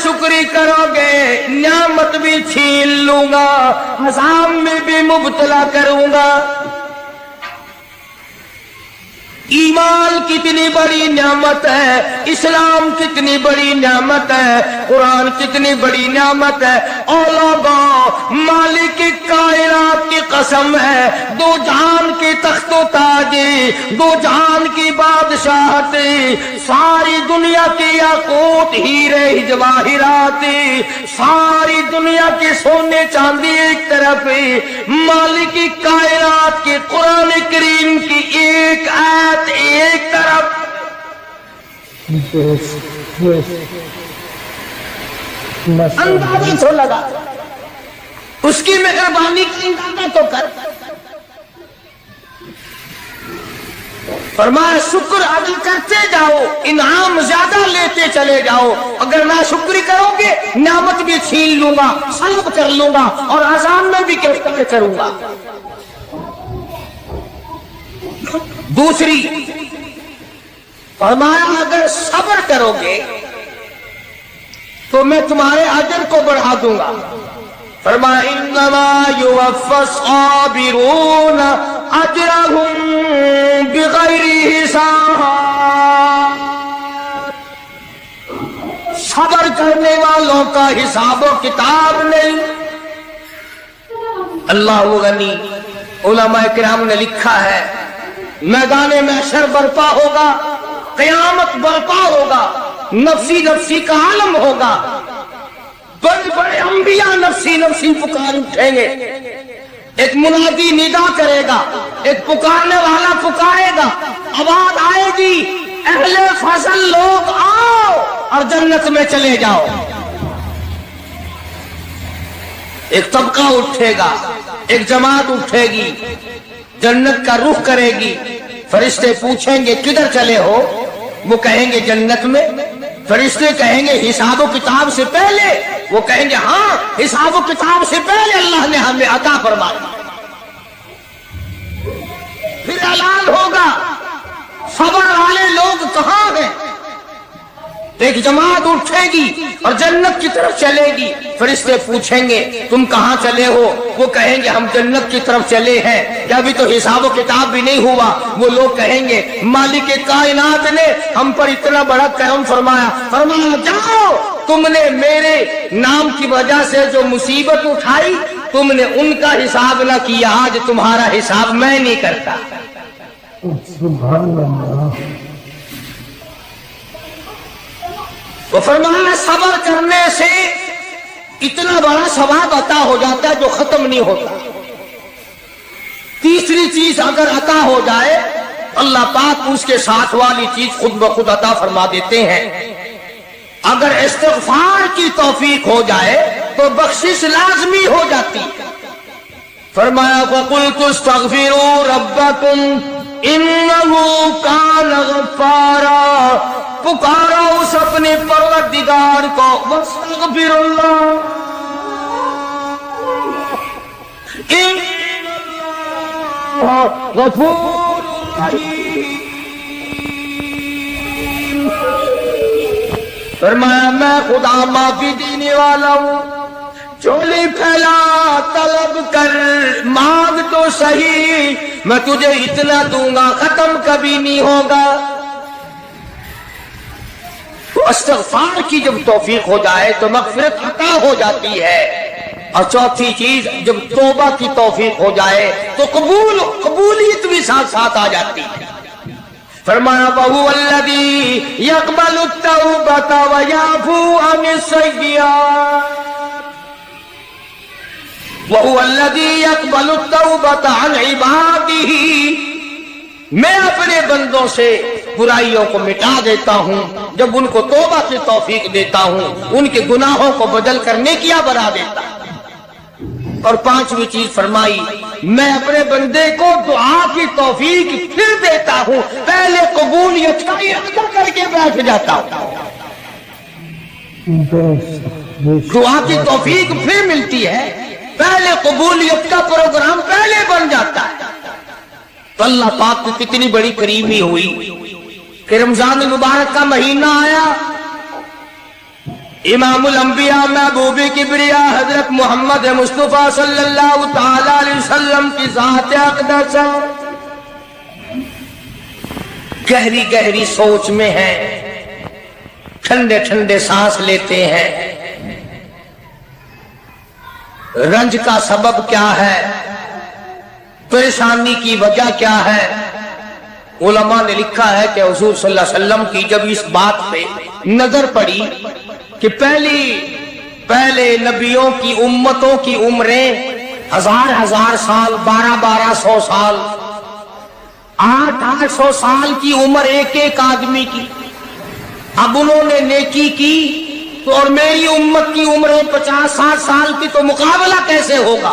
ناشکری کرو گے نعمت بھی چھین لوں گا، عذاب میں بھی مبتلا کروں گا۔ ایمان کتنی بڑی نعمت ہے، اسلام کتنی بڑی نعمت ہے، قرآن کتنی بڑی نعمت ہے۔ اولاغا مالک کائنات کی قسم ہے، دو جہان کے تخت و تاج، دو جہان کی بادشاہت، ساری دنیا کے یاقوت ہیرے جواہرات، ساری دنیا کے سونے چاندی ایک طرف، مالک کائنات کے قرآن کریم کی ایک آیت ایک طرف۔ اندازہ تو لگا، اس کی مہربانی کا اندازہ تو کر۔ فرمایا شکر ادا کرتے جاؤ، انعام زیادہ لیتے چلے جاؤ، اگر نہ شکری کرو گے نعمت بھی چھین لوں گا، سلب کر لوں گا، اور عذاب میں بھی گرفتار کروں گا۔ دوسری فرمایا اگر صبر کرو گے تو میں تمہارے اجر کو بڑھا دوں گا۔ فرمایا انما یوفی الصابرون اجرهم بغیر حساب، صبر کرنے والوں کا حساب و کتاب نہیں۔ اللہ غنی، علماء کرام نے لکھا ہے میدان محشر برپا ہوگا، قیامت برپا ہوگا، نفسی نفسی کا عالم ہوگا، بڑے بڑے انبیاء نفسی نفسی پکار اٹھیں گے، ایک منادی ندا کرے گا، ایک پکارنے والا پکارے گا، آواز آئے گی اہل فضل لوگ آؤ اور جنت میں چلے جاؤ۔ ایک طبقہ اٹھے گا، ایک جماعت اٹھے گی، جنت کا رخ کرے گی، فرشتے پوچھیں گے کدھر چلے ہو؟ وہ کہیں گے جنت میں۔ فرشتے کہیں گے حساب و کتاب سے پہلے؟ وہ کہیں گے ہاں حساب و کتاب سے پہلے اللہ نے ہمیں عطا فرمایا۔ پھر اعلان ہوگا صبر والے لوگ کہاں ہیں؟ ایک جماعت اٹھے گی اور جنت کی طرف چلے گی، فرشتے پوچھیں گے تم کہاں چلے ہو؟ وہ کہیں گے ہم جنت کی طرف چلے ہیں، کہ ابھی تو حساب و کتاب بھی نہیں ہوا۔ وہ لوگ کہیں گے مالک کائنات نے ہم پر اتنا بڑا کرم فرمایا، فرمایا جاؤ تم نے میرے نام کی وجہ سے جو مصیبت اٹھائی تم نے ان کا حساب نہ کیا، آج تمہارا حساب میں نہیں کرتا۔ سبحان اللہ۔ وہ فرمایا صبر کرنے سے اتنا بڑا ثواب عطا ہو جاتا ہے جو ختم نہیں ہوتا۔ تیسری چیز اگر عطا ہو جائے اللہ پاک اس کے ساتھ والی چیز خود بخود عطا فرما دیتے ہیں۔ اگر استغفار کی توفیق ہو جائے تو بخشش لازمی ہو جاتی۔ فرمایا فَقُلْتُ اسْتَغْفِرُوا رَبَّكُمْ إِنَّهُ كَانَ غَفَّارًا، پکارا اس اپنے پروردگار کو، واستغفر اللہ ان اللہ غفور رحیم۔ فرمایا میں خدا معافی دینے والا ہوں، چولی پھیلا طلب کر، مانگ تو صحیح، میں تجھے اتنا دوں گا ختم کبھی نہیں ہوگا۔ تو استغفار کی جب توفیق ہو جائے تو مغفرت عطا ہو جاتی ہے۔ اور چوتھی چیز جب توبہ کی توفیق ہو جائے تو قبولیت بھی ساتھ ساتھ آ جاتی ہے۔ فرمایا وَهُوَ الَّذِي يَقْبَلُ التَّوْبَةَ وَيَعْفُو عَنِ السَّيِّئَاتِ، وَهُوَ الَّذِي يَقْبَلُ التَّوْبَةَ عَنْ عِبَادِهِ، میں اپنے بندوں سے برائیوں کو مٹا دیتا ہوں جب ان کو توبہ کی توفیق دیتا ہوں، ان کے گناہوں کو بدل کر نیکیاں بنا دیتا ہوں۔ اور پانچویں چیز فرمائی میں اپنے بندے کو دعا کی توفیق پھر دیتا ہوں، پہلے قبولیت کا ارادہ کر کے بیٹھ جاتا ہوں، دعا کی توفیق پھر ملتی ہے، پہلے قبولیت کا پروگرام پہلے بن جاتا ہے۔ تو اللہ پاک کی کتنی بڑی کریمی ہوئی کہ رمضان المبارک کا مہینہ آیا، امام الانبیاء محبوب کبریا حضرت محمد مصطفیٰ صلی اللہ تعالی علیہ وسلم کی ذات اقدس گہری گہری سوچ میں ہے، ٹھنڈے ٹھنڈے سانس لیتے ہیں۔ رنج کا سبب کیا ہے، پریشانی کی وجہ کیا ہے؟ علماء نے لکھا ہے کہ حضور صلی اللہ علیہ وسلم کی جب اس بات پہ نظر پڑی کہ پہلے نبیوں کی امتوں کی عمریں ہزار سال، 1200 سال، 800 سال کی عمر ایک آدمی کی، اب انہوں نے نیکی کی تو اور میری امت کی عمریں 50-60 سال کی، تو مقابلہ کیسے ہوگا؟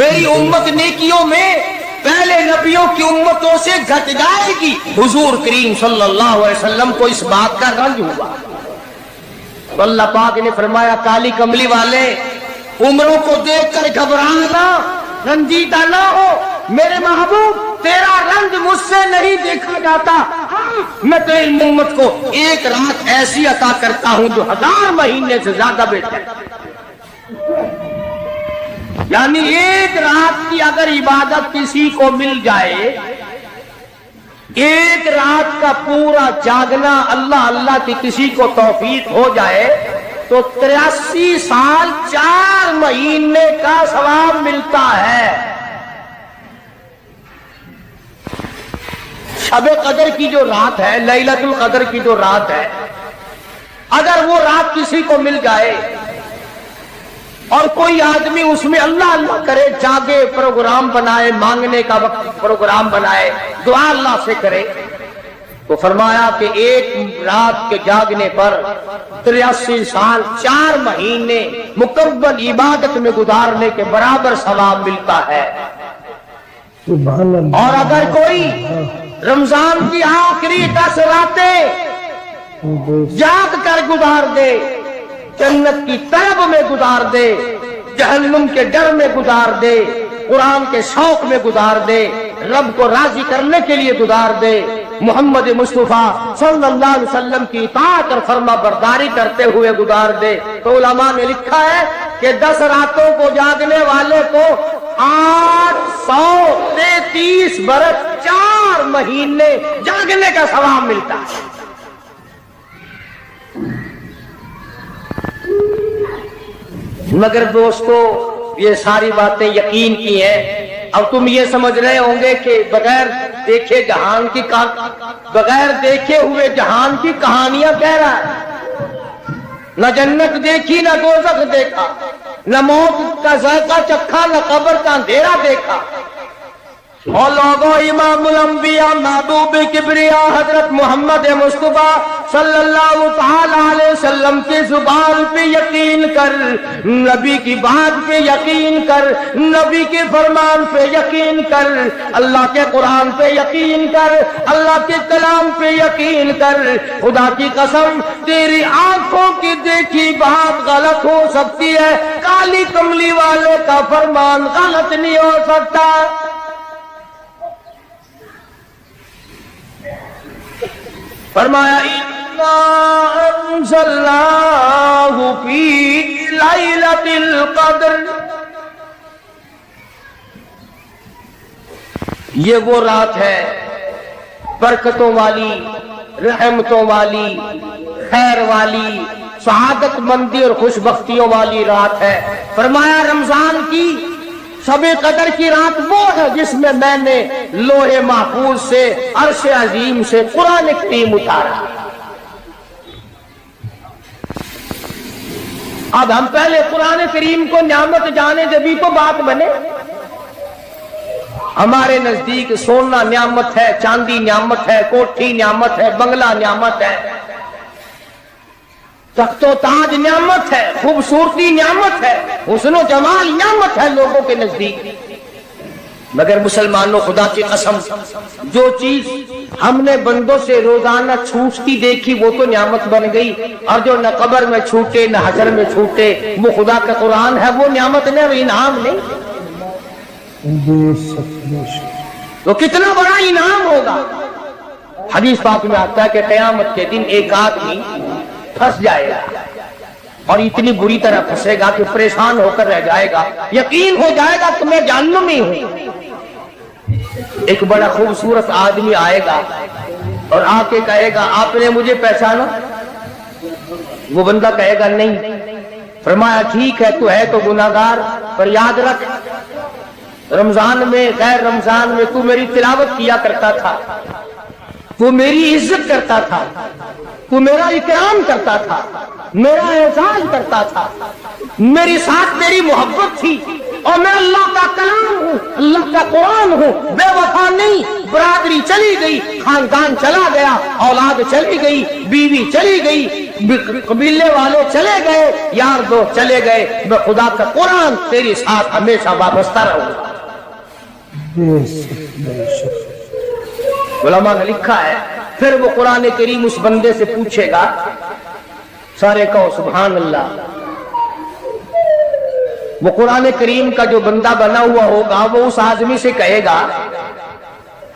میری امت نیکیوں میں پہلے نبیوں کی امتوں سے گھٹ جائے گی۔ حضور کریم صلی اللہ علیہ وسلم کو اس بات کا رنج ہوا تو اللہ پاک نے فرمایا کالی کملی والے عمروں کو دیکھ کر گھبرانا، رنجیدہ نہ ہو، میرے محبوب تیرا رنج مجھ سے نہیں دیکھا جاتا، میں تیری امت کو ایک رات ایسی عطا کرتا ہوں جو 1000 مہینے سے زیادہ بہتر۔ یعنی ایک رات کی اگر عبادت کسی کو مل جائے، ایک رات کا پورا جاگنا اللہ کی کسی کو توفیق ہو جائے تو 83 سال 4 مہینے کا ثواب ملتا ہے۔ شب قدر کی جو رات ہے، لیلۃ القدر کی جو رات ہے، اگر وہ رات کسی کو مل جائے اور کوئی آدمی اس میں اللہ کرے، جاگے، پروگرام بنائے، مانگنے کا وقت پروگرام بنائے، دعا اللہ سے کرے، تو فرمایا کہ ایک رات کے جاگنے پر 83 سال 4 مہینے مکمل عبادت میں گزارنے کے برابر ثواب ملتا ہے۔ اور اگر کوئی رمضان کی آخری 10 راتیں جاگ کر گزار دے، جنت کی طلب میں گزار دے، جہنم کے ڈر میں گزار دے، قرآن کے شوق میں گزار دے، رب کو راضی کرنے کے لیے گزار دے، محمد مصطفیٰ صلی اللہ علیہ وسلم کی اطاعت اور فرما برداری کرتے ہوئے گزار دے، تو علماء نے لکھا ہے کہ 10 راتوں کو جاگنے والے کو 833 برس 4 مہینے جاگنے کا ثواب ملتا ہے۔ مگر دوستو یہ ساری باتیں یقین کی ہیں، اب تم یہ سمجھ رہے ہوں گے کہ بغیر دیکھے جہان کی بغیر دیکھے ہوئے جہان کی کہانیاں کہہ رہا ہے، نہ جنت دیکھی، نہ دوزخ دیکھا، نہ موت کا ذائقہ چکھا، نہ قبر کا اندھیرا دیکھا۔ اور لوگوں، امام الانبیاء محبوب کبریا حضرت محمد مصطفیٰ صلی اللہ تعالی علیہ وسلم کی زبان پہ یقین کر، نبی کی بات پہ یقین کر، نبی کے فرمان پہ یقین کر، اللہ کے قرآن پہ یقین کر، اللہ کے کلام پہ یقین کر۔ خدا کی قسم تیری آنکھوں کی دیکھی بات غلط ہو سکتی ہے، کالی کملی والے کا فرمان غلط نہیں ہو سکتا۔ فرمایا اِنَّا أَنزَلْنَاهُ فِي لَيْلَةِ الْقَدْرِ، یہ وہ رات ہے برکتوں والی، رحمتوں والی، خیر والی، سعادت مندی اور خوش بختیوں والی رات ہے۔ فرمایا رمضان کی شب قدر کی رات وہ ہے جس میں میں نے لوح محفوظ سے، عرش عظیم سے قرآن کریم اتارا۔ اب ہم پہلے قرآن کریم کو نعمت جانے جبھی تو بات بنے۔ ہمارے نزدیک سونا نعمت ہے، چاندی نعمت ہے، کوٹھی نعمت ہے، بنگلہ نعمت ہے، تخت و تاج نعمت ہے، خوبصورتی نعمت ہے، حسن و جمال نعمت ہے لوگوں کے نزدیک۔ مگر مسلمانوں، خدا کی قسم جو چیز ہم نے بندوں سے روزانہ چھوٹتی دیکھی وہ تو نعمت بن گئی، اور جو نہ قبر میں چھوٹے نہ حشر میں چھوٹے وہ خدا کا قرآن ہے، وہ نعمت نہیں، وہ انعام نہیں۔ تو کتنا بڑا انعام ہوگا۔ حدیث پاک میں آتا ہے کہ قیامت کے دن ایک آدمی پھنس جائے گا، اور اتنی بری طرح پھنسے گا کہ پریشان ہو کر رہ جائے گا، یقین ہو جائے گا کہ میں جہنمی ہوں۔ ایک بڑا خوبصورت آدمی آئے گا اور آ کے کہے گا آپ نے مجھے پہچانا؟ وہ بندہ کہے گا نہیں۔ فرمایا ٹھیک ہے تو ہے تو گناہگار، پر یاد رکھ رمضان میں غیر رمضان میں تو میری تلاوت کیا کرتا تھا، تو میری عزت کرتا تھا، تو میرا اکرام کرتا تھا، میرا احسان کرتا تھا، میری ساتھ تیری محبت تھی، اور میں اللہ کا کلام ہوں، اللہ کا قرآن ہوں، بے وفا نہیں۔ برادری چلی گئی، خاندان چلا گیا، اولاد چلی گئی، بیوی چلی گئی، قبیلے والے چلے گئے، یار دوست چلے گئے، میں خدا کا قرآن تیری ساتھ ہمیشہ وابستہ رہوں گا۔ علماء نے لکھا ہے پھر وہ قرآن کریم اس بندے سے پوچھے گا، سارے کہو سبحان اللہ۔ وہ قرآن کریم کا جو بندہ بنا ہوا ہوگا وہ اس آدمی سے کہے گا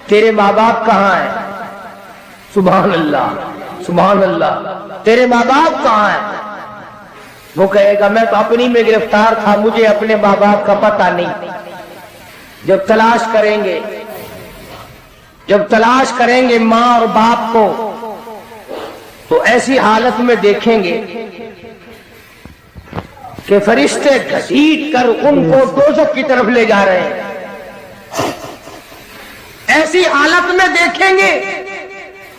تیرے ماں باپ کہاں ہیں؟ سبحان اللہ سبحان اللہ، تیرے ماں باپ کہاں ہیں؟ وہ کہے گا میں تو اپنی میں گرفتار تھا، مجھے اپنے ماں باپ کا پتہ نہیں۔ جب تلاش کریں گے ماں اور باپ کو تو ایسی حالت میں دیکھیں گے کہ فرشتے گھسیٹ کر ان کو دوزخ کی طرف لے جا رہے ہیں۔ ایسی حالت میں دیکھیں گے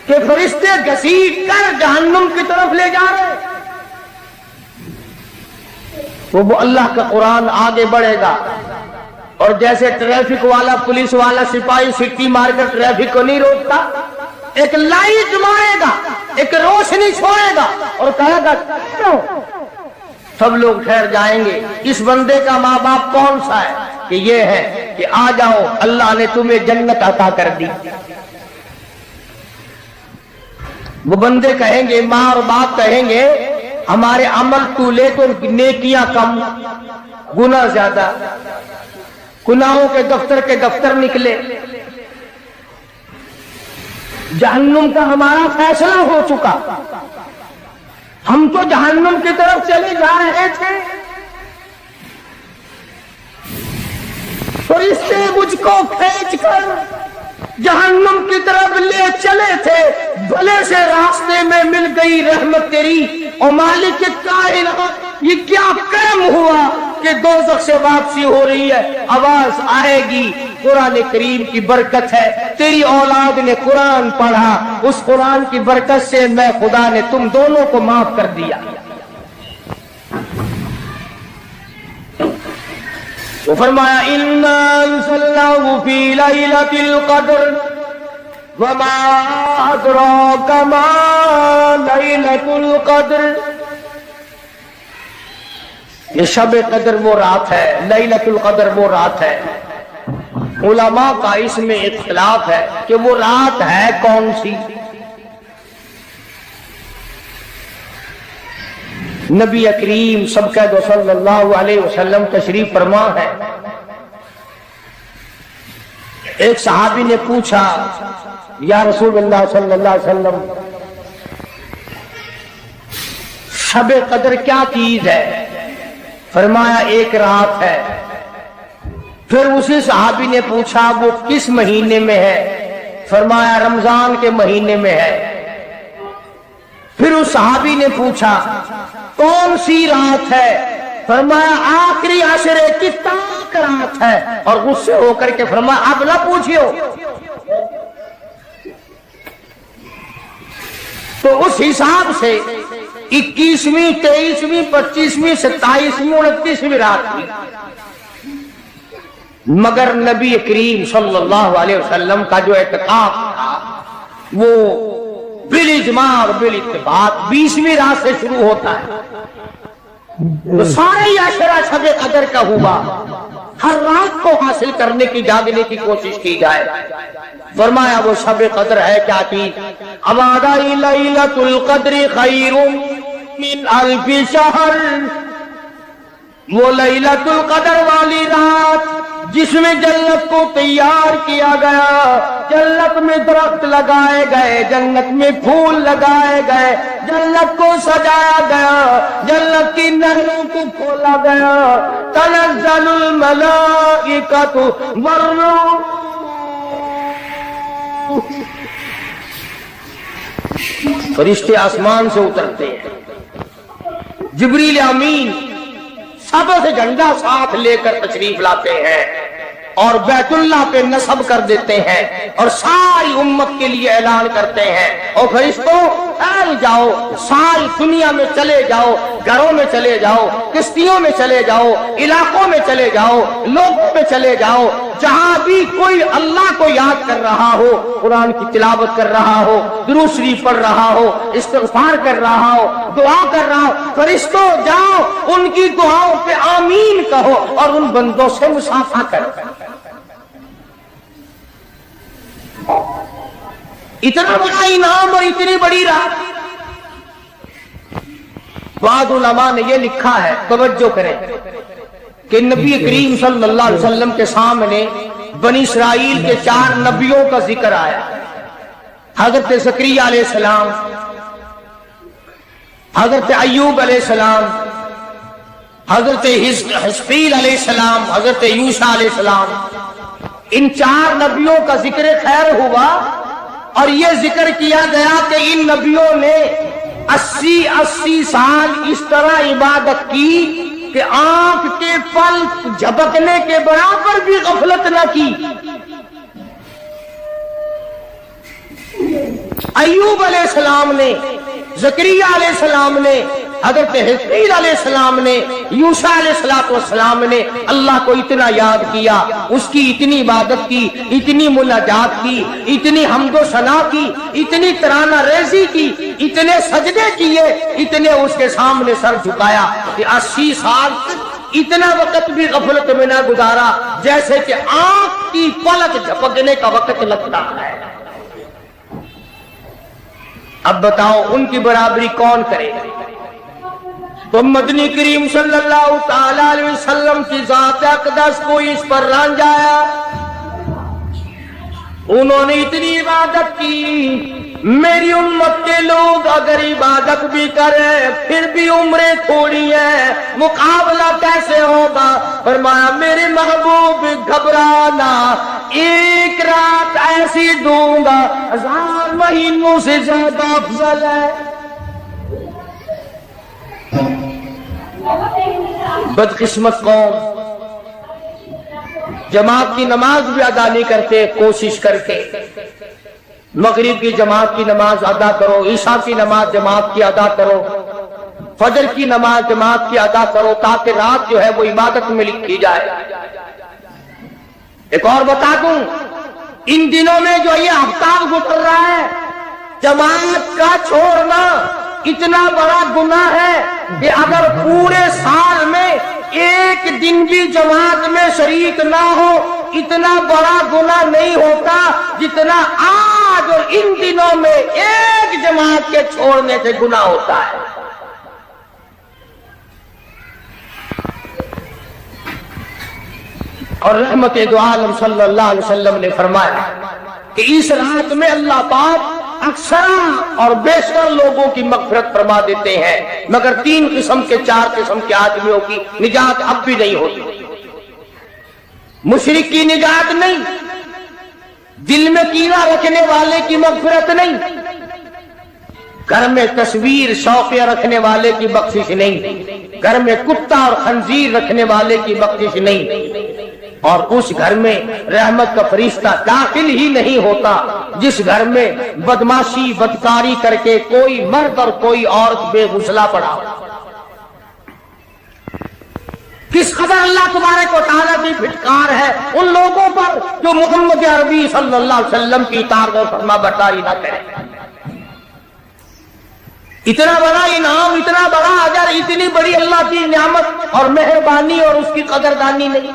کہ فرشتے گھسیٹ کر جہنم کی طرف لے جا رہے ہیں۔ وہ اللہ کا قرآن آگے بڑھے گا، اور جیسے ٹریفک والا پولیس والا سپاہی سٹی مار کر ٹریفک کو نہیں روکتا، ایک لائٹ مارے گا، ایک روشنی چھوڑے گا اور کہے گا کیوں؟ سب لوگ ٹھہر جائیں گے۔ اس بندے کا ماں باپ کون سا ہے؟ کہ یہ ہے کہ آ جاؤ اللہ نے تمہیں جنت عطا کر دی۔ وہ بندے کہیں گے، ماں اور باپ کہیں گے ہمارے عمل تو لے تو نیکیاں کم، گناہ زیادہ، گناہوں کے دفتر نکلے، جہنم کا ہمارا فیصلہ ہو چکا، ہم تو جہنم کی طرف چلے جا رہے تھے، فرشتے مجھ کو کھینچ کر جہنم کی طرف لے چلے تھے، بھلے سے راستے میں مل گئی رحمت تیری، اور مالک کائنات یہ کیا کرم ہوا کہ دوزخ سے واپسی ہو رہی ہے، آواز آئے گی۔ قرآن کریم کی برکت ہے، تیری اولاد نے قرآن پڑھا، اس قرآن کی برکت سے میں خدا نے تم دونوں کو معاف کر دیا۔ وہ فرمایا اِنَّا أَنزَلْنَاهُ فِي لَيْلَةِ الْقَدْرِ وَمَا أَدْرَاكَ مَا لَيْلَةُ الْقَدْرِ۔ یہ شب قدر وہ رات ہے، لیلۃ القدر وہ رات ہے۔ علماء کا اس میں اختلاف ہے کہ وہ رات ہے کون سی۔ نبی کریم سب کہہ دو صلی اللہ علیہ وسلم تشریف فرما ہے۔ ایک صحابی نے پوچھا یا رسول اللہ صلی اللہ علیہ وسلم شب قدر کیا چیز ہے؟ فرمایا ایک رات ہے۔ پھر اسی صحابی نے پوچھا وہ کس مہینے میں ہے؟ فرمایا رمضان کے مہینے میں ہے۔ پھر اس صحابی نے پوچھا کون سی رات ہے؟ فرمایا آخری عشرے کی تاک رات ہے، اور غصے ہو کر کے فرمایا اب نہ پوچھیو۔ تو اس حساب سے 21ویں 23ویں 25ویں 27ویں 29ویں رات تھی، مگر نبی کریم صلی اللہ علیہ وسلم کا جو اعتکاف تھا وہ بالاجماع اور بالاتفاق 20ویں رات سے شروع ہوتا ہے۔ تو سارے عشرہ شب قدر کا ہوا، ہر رات کو حاصل کرنے کی جاگنے کی کوشش کی جائے۔ فرمایا وہ شب قدر ہے کیا چیز؟ عبادہ لیلۃ القدر خیر من الف شہر، وہ لیلۃ القدر والی رات جس میں جنت کو تیار کیا گیا، جنت میں درخت لگائے گئے، جنت میں پھول لگائے گئے، جنت کو سجایا گیا، جنت کی چہروں کو کھولا گیا. تنزل الملائکۃ والروح، فرشتے آسمان سے اترتے ہیں. جبریل امین سبز جھنڈا ساتھ لے کر تشریف لاتے ہیں اور بیت اللہ پہ نصب کر دیتے ہیں اور ساری امت کے لیے اعلان کرتے ہیں، اور فرشتوں پھیل جاؤ، ساری دنیا میں چلے جاؤ، گھروں میں چلے جاؤ، کشتیوں میں چلے جاؤ، علاقوں میں چلے جاؤ، لوگوں میں چلے جاؤ، جہاں بھی کوئی اللہ کو یاد کر رہا ہو، قرآن کی تلاوت کر رہا ہو، درود شریف پڑھ رہا ہو، استغفار کر رہا ہو، دعا کر رہا ہو، فرشتوں جاؤ ان کی دعاؤں پہ آمین کہو اور ان بندوں سے مصافحہ کرو. اتنا بڑا انعام اور اتنی بڑی رات. بعض علماء نے یہ لکھا ہے، توجہ کریں، کہ نبی کریم صلی اللہ علیہ وسلم کے سامنے بنی اسرائیل کے 4 نبیوں کا ذکر آیا. حضرت زکریا علیہ السلام، حضرت ایوب علیہ السلام، حضرت حزقیل علیہ السلام، حضرت یوشع علیہ السلام. ان 4 نبیوں کا ذکر خیر ہوا اور یہ ذکر کیا گیا کہ ان نبیوں نے 80 سال اس طرح عبادت کی کہ آنکھ کے پل جھپکنے کے برابر بھی غفلت نہ کی. ایوب علیہ السلام نے، زکریا علیہ السلام نے، حضرت حزقیل علیہ السلام نے، یوشع علیہ السلام نے اللہ کو اتنا یاد کیا، اس کی اتنی عبادت کی، اتنی مناجات کی، اتنی حمد و ثنا کی، اتنی ترانہ ریزی کی، اتنے سجدے کیے، اتنے اس کے سامنے سر جھکایا کہ 80 سال اتنا وقت بھی غفلت میں نہ گزارا جیسے کہ آنکھ کی پلک جھپکنے کا وقت لگتا ہے. اب بتاؤ ان کی برابری کون کرے؟ تو مدنی کریم صلی اللہ تعالی علیہ وسلم کی ذات اقدس کو اس پر رانجایا. انہوں نے اتنی عبادت کی. میری امت کے لوگ اگر عبادت بھی کریں پھر بھی عمریں تھوڑی ہیں، مقابلہ کیسے ہوگا؟ فرمایا میرے محبوب گھبرانا، ایک رات ایسی دوں گا 1000 مہینوں سے زیادہ افضل ہے. بدقسمت قوم جماعت کی نماز بھی ادا نہیں کرتے. کوشش کر کے مغرب کی جماعت کی نماز ادا کرو، عشاء کی نماز جماعت کی ادا کرو، فجر کی نماز جماعت کی ادا کرو تاکہ رات جو ہے وہ عبادت میں لکھی جائے. ایک اور بتا دوں، ان دنوں میں جو یہ ہفتہ گزر رہا ہے، جماعت کا چھوڑنا اتنا بڑا گناہ ہے کہ اگر پورے سال میں ایک دن بھی جماعت میں شریک نہ ہو اتنا بڑا گناہ نہیں ہوتا جتنا آج اور ان دنوں میں ایک جماعت کے چھوڑنے سے گناہ ہوتا ہے. اور رحمت دو عالم صلی اللہ علیہ وسلم نے فرمایا کہ اس رات میں اللہ پاک اکثر اور بیشتر لوگوں کی مغفرت فرما دیتے ہیں، مگر 3 قسم کے 4 قسم کے آدمیوں کی نجات اب بھی نہیں ہوتی. مشرک کی نجات نہیں، دل میں کینہ رکھنے والے کی مغفرت نہیں، گھر میں تصویر شوقیہ رکھنے والے کی بخشش نہیں، گھر میں کتا اور خنزیر رکھنے والے کی بخشش نہیں، اور اس گھر میں رحمت کا فرشتہ داخل ہی نہیں ہوتا جس گھر میں بدماشی بدکاری کر کے کوئی مرد اور کوئی عورت بے غسلہ پڑا. کس قدر اللہ تبارک و تعالیٰ کی پھٹکار ہے ان لوگوں پر جو محمد عربی صلی اللہ علیہ وسلم کی اطاعت اور فرما برداری نہ کرے. اتنا بڑا انعام، اتنا بڑا اجر، اتنی بڑی اللہ کی نعمت اور مہربانی اور اس کی قدردانی نہیں.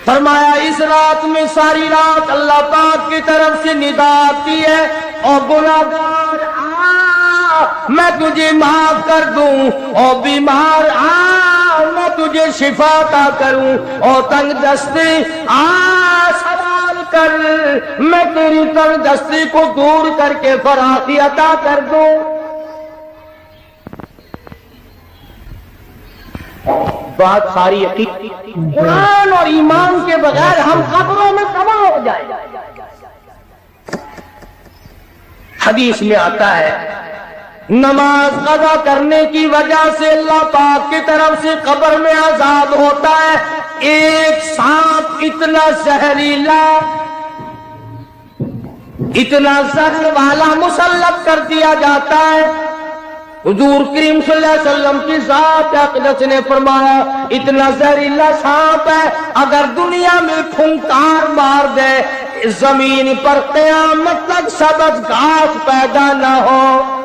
فرمایا اس رات میں ساری رات اللہ پاک کی طرف سے ندا آتی ہے، اور گناہگار میں تجھے معاف کر دوں، اور بیمار میں تجھے شفا عطا کروں، اور تنگ دستی سوال کر میں تیری تنگ دستی کو دور کر کے فراخی عطا کر دوں. بات ساری یقین قرآن اور ایمان کے بغیر ہم قبروں میں تباہ ہو جائیں. حدیث میں آتا ہے نماز قضا کرنے کی وجہ سے اللہ پاک کی طرف سے قبر میں عذاب ہوتا ہے. ایک سانپ اتنا زہریلا اتنا زہر والا مسلط کر دیا جاتا ہے. حضور کریم صلی اللہ علیہ وسلم کی ذات اقدس نے فرمایا اتنا زہریلا سانپ ہے اگر دنیا میں پھنکار مار دے زمین پر قیامت تک سبز گھاس پیدا نہ ہو.